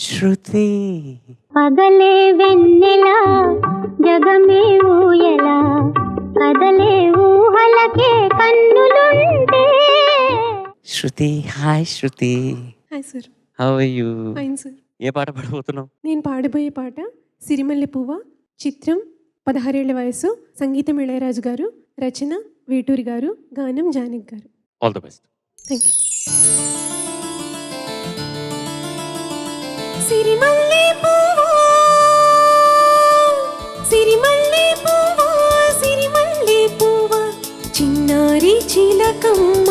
శృతి పగలే వెన్నెలా జగమే ఊయలా కదలే ఊహలకే కన్నులుంటే. Shruti hi Shruti, hi sir. How are you? Fine sir. ఏ పాట పాడబోతున్నావు? నేను పాడబోయే పాట సిరిమల్లె పువ్వ, చిత్రం 16 ఏళ్ల వయసు, సంగీతం ఇళయరాజు గారు, రచన వేటూరి గారు, గానం Janaki garu. All the best. Thank you. సిరిమల్లె పువ్వ, సిరిమల్లె పువ్వ, సిరిమల్లె పువ్వ, చిన్నారి చిలకమ్మ,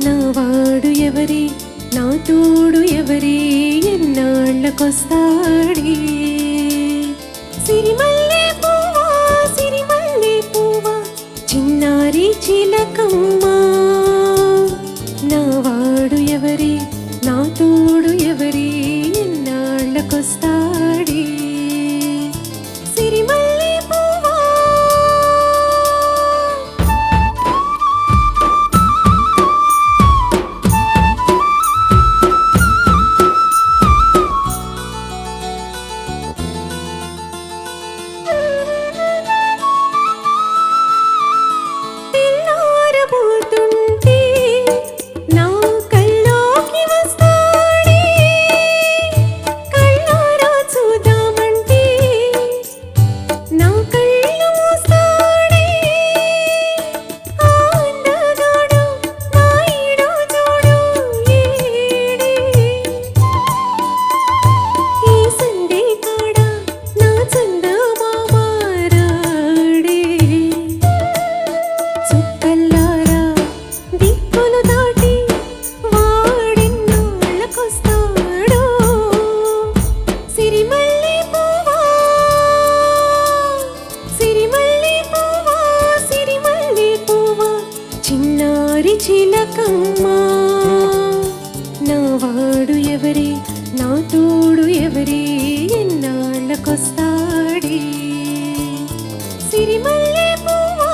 నా వాడు ఎవరి, నా తోడు ఎవరి, ఎన్నాళ్ళకొస్తాడే. సిరిమల్లె పువ్వ, సిరిమల్లె పువ్వ, చిన్నారి చిలకమ్మ, నా వాడు ఎవరి, నా తోడు ఎవరి, ఎన్నాళ్ళకొస్తాడే. సిరిమల్లె పువ్వ. తెల్లారబోతుంటే నా కల్లోకి వస్తాడే, కళ్ళారా చూద్దామంటే నా కళ్ళు మూస్తాడే. ఆ అందగాడు నా ఈడు చూడు ఏడే, ఈ సండే కాడ నా చందమామ రాడే. చుక్కల్లారా దిక్కులు దాటి వాడెన్నాళ్ళకొస్తాడో. సిరిమల్లె పువ్వా, సిరిమల్లె పువ్వా, సిరిమల్లె పువ్వా, చిన్నారి చిలకమ్మ, నా వాడు ఎవరి, నా తోడు ఎవరి, ఎన్నాళ్ళకొస్తాడే. సిరిమల్లె పువ్వా.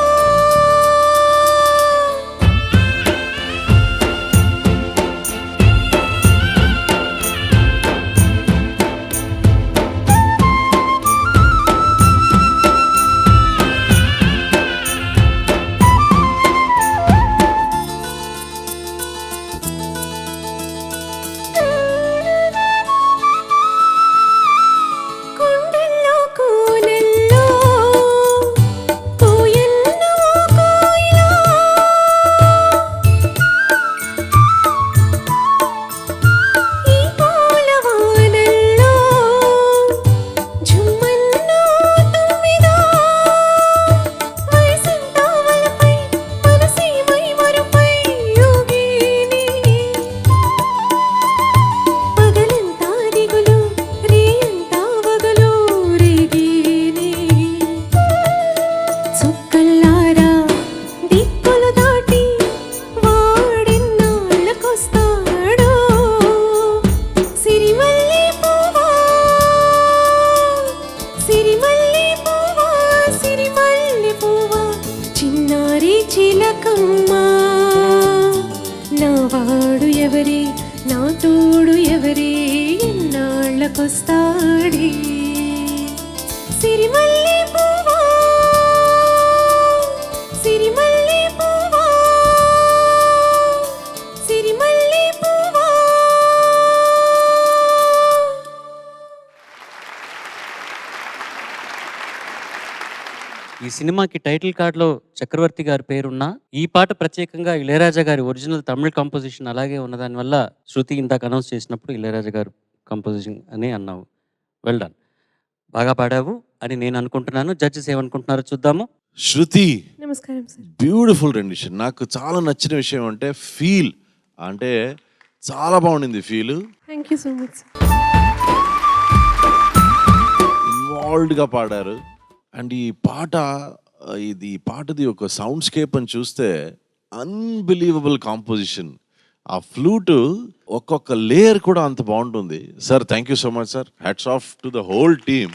కొండల్లో కోనల్లో కోయన్నో కోయిలా, ఈ పూలవానల్లో ఝుమ్మన్నో తుమ్మెదా, వయసంతా వలపై మనసేమై మరుపై యోగిని, పగలంతా దిగులు రేయంతా వగలు రేగిని. చుక్కల్లారా దిక్కులు దాటి వాడెన్నాళ్ళకొస్తాడో. సిరిమల్లె పువ్వా, సిరిమల్లె పువ్వా, సిరిమల్లె పువ్వా, చిన్నారి చిలకమ్మ, నా వాడు ఎవరి, నా తోడు ఎవరి, ఎన్నాళ్ళకొస్తాడే. సిరిమల్లె పువ్వా, సిరిమల్లె పువ్వా, సిరిమల్లె పువ్వా. ఈ సినిమాకి టైటిల్ కార్డ్లో చక్రవర్తి గారి పేరున్న ఈ పాట ప్రత్యేకంగా ఇళయరాజా గారి ఒరిజినల్ తమిళ కంపోజిషన్ అలాగే ఉన్నదాని వల్ల శృతి ఇందాక అనౌన్స్ చేసినప్పుడు ఇళయరాజా గారు కంపోజిషన్ అని అన్నావు. వెల్ డన్, బాగా పాడావు అని నేను అనుకుంటున్నాను. జడ్జెస్ ఏమనుకుంటున్నారో చూద్దాము. శృతి, నమస్కారం సార్. Beautiful rendition. నాకు చాలా నచ్చిన విషయం అంటే ఫీల్, అంటే చాలా బాగుండింది feel. Thank you so much sir. ఇన్వాల్వ్డ్గా పాడారు. అండ్ ఈ పాటది ఒక సౌండ్ స్కేప్ అని చూస్తే అన్బిలీవబుల్ కాంపోజిషన్. ఆ ఫ్లూట్ ఒక్కొక్క లేయర్ కూడా అంత బాగుంటుంది. Sir thank you so much sir. Hats off to the whole team.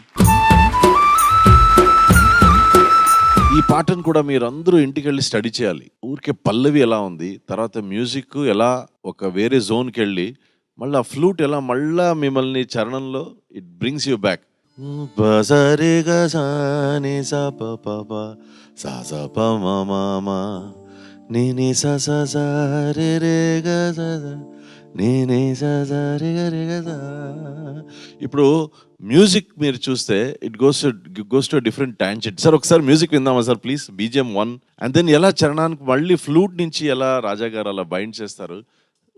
ఈ పాటను కూడా మీరు అందరూ ఇంటికి వెళ్ళి స్టడీ చేయాలి. ఊరికే పల్లవి ఎలా ఉంది, తర్వాత మ్యూజిక్ ఎలా ఒక వేరే జోన్కి వెళ్ళి మళ్ళీ ఆ ఫ్లూట్ ఎలా మళ్ళా మిమ్మల్ని చరణంలో ఇట్ బ్రింగ్స్ యూ బ్యాక్. బసరే గసాని సప పప స ప మ నేనే సరే రే గ నేనే సరే రే గ. ఇప్పుడు మ్యూజిక్ మీరు చూస్తే it goes to different tangent. Sir ఒకసారి మ్యూజిక్ విందామా sir please? BGM 1 and then ఎలా చరణానికి మళ్ళీ ఫ్లూట్ నుంచి ఎలా రాజా గారు అలా బైండ్ చేస్తారు.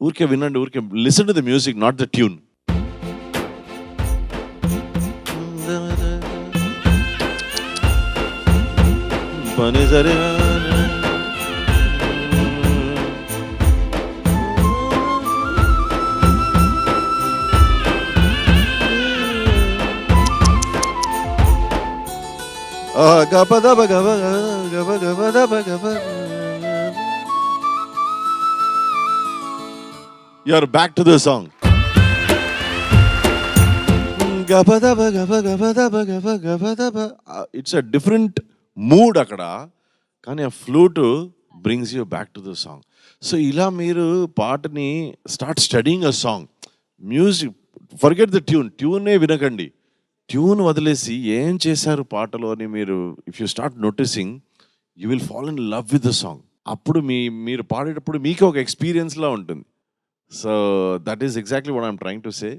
ఊరికే వినండి, ఊరికే listen to the music, not the tune. పని సరే గపదబ గబ గబ గబదబ గబ. You are back to the song. గబదబ గబ గబదబ గబ గబదబ. It's a different mood అక్కడ, కానీ ఆ flute brings you back to the song. So ఇలా మీరు పాటని start studying a song. Music forget the ట్యూనే వినకండి. ట్యూన్ వదిలేసి ఏం చేశారు పాటలో అని మీరు if you start noticing you will fall in love with the song. అప్పుడు మీరు పాడేటప్పుడు మీకు ఒక ఎక్స్పీరియన్స్లా ఉంటుంది. So that is exactly what I'm trying to say.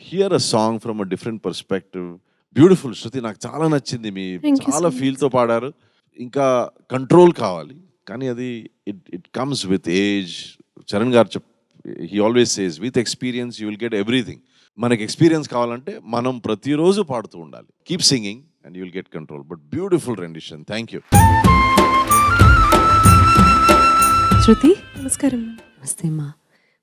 Here a song from a different perspective. Beautiful Shruti, నాకు చాలా నచ్చింది. మీ Thank you చాలా so ఫీల్తో పాడారు. ఇంకా కంట్రోల్ కావాలి, కానీ అది it comes with age. Charan garu he always says with experience you will get everything. మనకి ఎక్స్పీరియన్స్ కావాలంటే మనం ప్రతిరోజు పాడుతూ ఉండాలి. Keep singing and you will get control. But beautiful rendition. Thank you. Shruti, నమస్కారం. నమస్తే అమ్మా.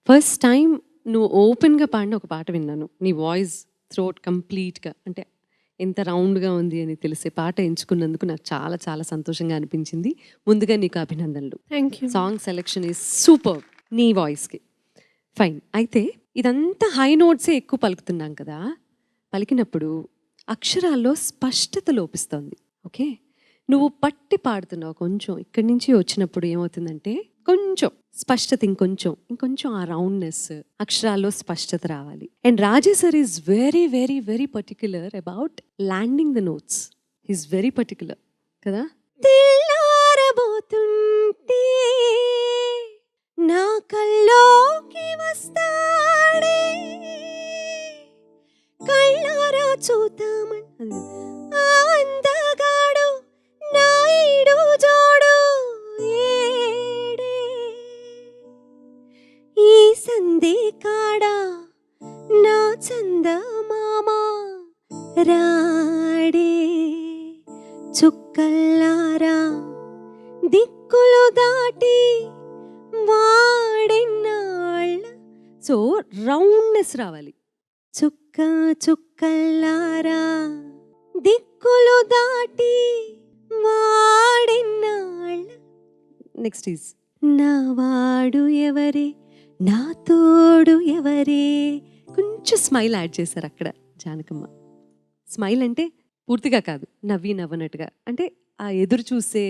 ఫస్ట్ టైం నువ్వు ఓపెన్గా పాడిన ఒక పాట విన్నాను. నీ వాయిస్ థ్రోట్ కంప్లీట్గా అంటే ఎంత రౌండ్గా ఉంది అని తెలిసే పాట ఎంచుకున్నందుకు నాకు చాలా చాలా సంతోషంగా అనిపించింది. ముందుగా నీకు అభినందనలు. Thank you. Song selection is super నీ వాయిస్కి. ఫైన్. అయితే ఇదంతా హై నోట్సే ఎక్కువ పలుకుతున్నాం కదా, పలికినప్పుడు అక్షరాల్లో స్పష్టత లోపిస్తోంది. ఓకే, నువ్వు పట్టి పాడుతున్నావు. కొంచెం ఇక్కడి నుంచి వచ్చినప్పుడు ఏమవుతుందంటే కొంచెం స్పష్టత, ఇంకొంచెం ఆ రౌండ్నెస్, అక్షరాల్లో స్పష్టత రావాలి. And Raja sir is very very very particular about landing the notes. Is very particular కదా. తెల్లారబోతుంటే నా కల్లోకి వస్తాడే, కళ్ళారా చూద్దామని అందగాడు నా ఈడు జోడు ఏడే, ఈ సందే కాడా నా చందమామ రాడే, చుక్కల్లారా దిక్కులు దాటి వాడెన్నాళ్ళ. సో రౌండ్నెస్ రావాలి. చుక్క చుక్కల్లారా దిక్కులు దాటి వాడెన్నాళ్ళ. నెక్స్ట్ ఈజ్ నా వాడు ఎవరే, నా తోడు ఎవరే. కొంచెం స్మైల్ యాడ్ చేశారు అక్కడ జానకమ్మ. స్మైల్ అంటే పూర్తిగా కాదు, నవ్వనట్టుగా, అంటే ఆ ఎదురు చూసే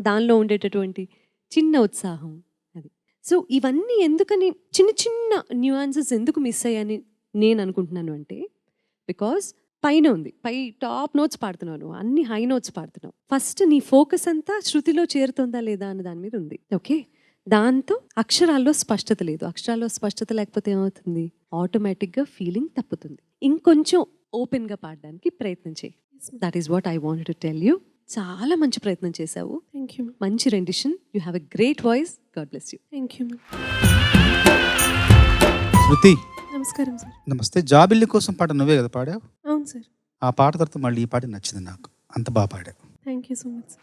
దానిలో ఉండేటటువంటి చిన్న ఉత్సాహం అది. సో ఇవన్నీ ఎందుకని చిన్న చిన్న న్యూయాన్సెస్ ఎందుకు మిస్ అయ్యాయని నేను అనుకుంటున్నాను అంటే, బికాస్ పైన ఉంది, టాప్ నోట్స్ పాడుతున్నాను, అన్ని హై నోట్స్ పాడుతున్నావు. ఫస్ట్ నీ ఫోకస్ అంతా శృతిలో చేరుతుందా లేదా అన్న దాని మీద ఉంది. ఓకే, దాంతో అక్షరాల్లో స్పష్టత లేదు. అక్షరాల్లో స్పష్టత లేకపోతే ఏమవుతుంది, ఆటోమేటిక్గా ఫీలింగ్ తప్పుతుంది. ఇంకొంచెం ఓపెన్గా పాడడానికి ప్రయత్నం చేయి. That is what I want to tell you. చాలా మంచి ప్రయత్నం చేశావు. Thank you. మంచి rendition. You have a great voice. God bless you. Thank you. Shruti, నమస్కారం సార్. నమస్తే. జాబిల్లి కోసం పాట నువ్వే కదా పాడావు? అవును సార్. ఆ పాట తర్వాత మళ్ళీ ఈ పాట నచ్చింది నాకు, అంత బాగా పాడావు. Thank you so much.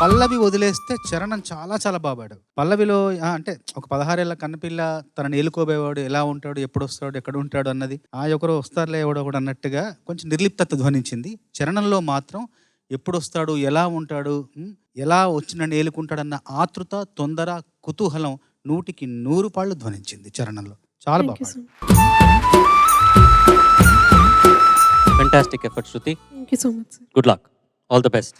పల్లవి వదిలేస్తే చరణం చాలా చాలా బాగా పాడావు. పల్లవిలో అంటే ఒక 16 ఏళ్ళ కన్నపిల్ల తనని ఏలుకోబోయేవాడు ఎలా ఉంటాడు, ఎప్పుడు వస్తాడు, ఎక్కడ ఉంటాడు అన్నది, ఒకరు వస్తారులే ఎవడో ఒకడు అన్నట్టుగా కొంచెం నిర్లిప్తత ధ్వనించింది. చరణంలో మాత్రం ఎప్పుడు వస్తాడు, ఎలా ఉంటాడు, ఎలా వచ్చి నన్ను ఏలుకుంటాడన్న ఆతృత, తొందర, కుతూహలం 100కి 100 పాళ్ళు ధ్వనించింది చరణంలో. చాలా బాగా పాడావు. Fantastic effort Shruti. Thank you so much sir. Good luck. All the best.